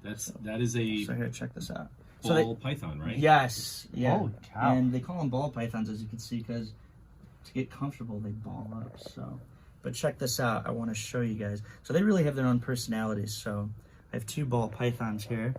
That is a So here, check this out. ball python, right? Yes, yeah. Holy cow. And they call them ball pythons, as you can see, because to get comfortable, they ball up. So, but check this out. I want to show you guys. So they really have their own personalities. So I have 2 ball pythons here,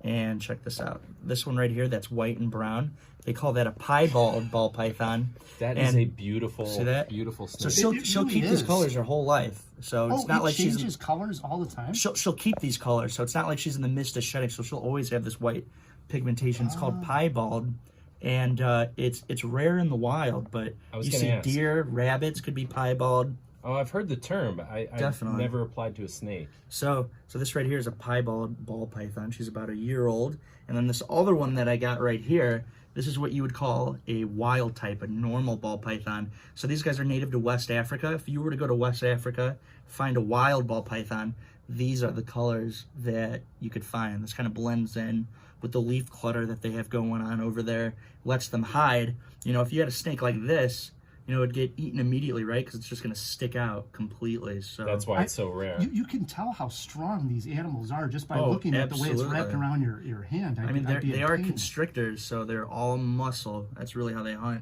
and check this out. This one right here, that's white and brown. They call that a piebald ball python. That is a beautiful, see that? beautiful So snake. she'll keep these colors her whole life. So it's not like she's changes colors all the time. she'll keep these colors. So it's not like she's in the midst of shedding. So she'll always have this white pigmentation. It's called piebald, and it's rare in the wild. But you see deer, rabbits could be piebald. Oh, I've heard the term, but I've never applied to a snake. So this right here is a piebald ball python. She's about a year old. And then this other one that I got right here, this is what you would call a wild type, a normal ball python. So these guys are native to West Africa. If you were to go to West Africa, find a wild ball python, these are the colors that you could find. This kind of blends in with the leaf clutter that they have going on over there, lets them hide. You know, if you had a snake like this, you know, it'd get eaten immediately, right? Because it's just going to stick out completely. So that's why it's so rare. You can tell how strong these animals are just by looking at the way it's wrapped around your hand. I mean, they are constrictors, so they're all muscle. That's really how they hunt.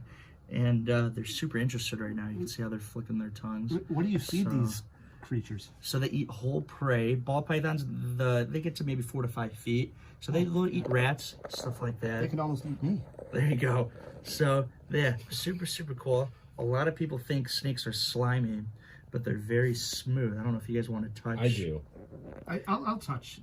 And they're super interested right now. You can see how they're flicking their tongues. What do you feed these creatures? So they eat whole prey. Ball pythons, they get to maybe 4 to 5 feet. So they'll eat rats, stuff like that. They can almost eat me. There you go. So yeah, super, super cool. A lot of people think snakes are slimy, but they're very smooth. I don't know if you guys want to touch. I do. I'll touch.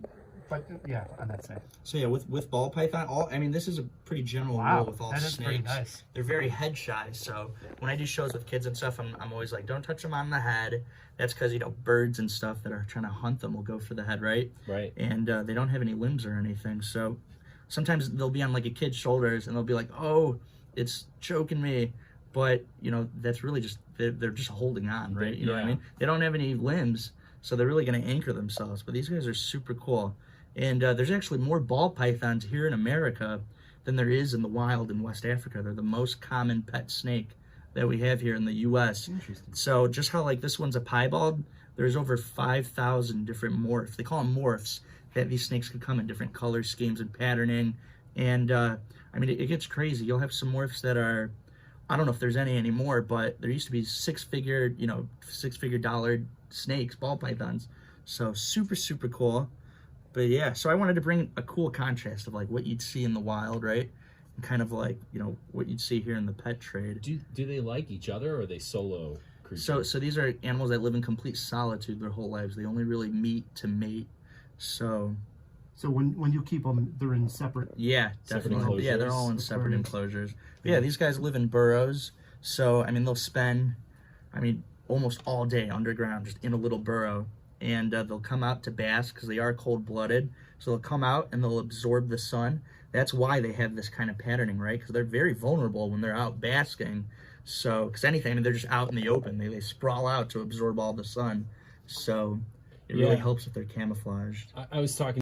But yeah, on that side. So yeah, with ball python, I mean, this is a pretty general rule with all snakes. Pretty nice. They're very head shy. So when I do shows with kids and stuff, I'm always like, don't touch them on the head. That's because, you know, birds and stuff that are trying to hunt them will go for the head, right? Right. And they don't have any limbs or anything. So sometimes they'll be on like a kid's shoulders and they'll be like, oh, it's choking me. But, you know, that's really just, they're just holding on, right? You know what I mean? They don't have any limbs, so they're really going to anchor themselves. But these guys are super cool. And there's actually more ball pythons here in America than there is in the wild in West Africa. They're the most common pet snake that we have here in the U.S. Interesting. So just how, like, this one's a piebald, there's over 5,000 different morphs. They call them morphs, that these snakes can come in different color schemes and patterning. And, I mean, it gets crazy. You'll have some morphs that are, I don't know if there's any anymore, but there used to be six-figure dollar snakes, ball pythons. So super, super cool. But yeah, so I wanted to bring a cool contrast of like what you'd see in the wild, right? And kind of like, you know, what you'd see here in the pet trade. Do they like each other, or are they solo creatures? So these are animals that live in complete solitude their whole lives. They only really meet to mate. So when you keep them, they're in separate. Yeah, definitely. Yeah, they're all in separate enclosures. But yeah, these guys live in burrows. So I mean, they'll spend, almost all day underground, just in a little burrow, and they'll come out to bask because they are cold-blooded. So they'll come out and they'll absorb the sun. That's why they have this kind of patterning, right? Because they're very vulnerable when they're out basking. So, because anything, they're just out in the open. They sprawl out to absorb all the sun. So it really helps if they're camouflaged. I was talking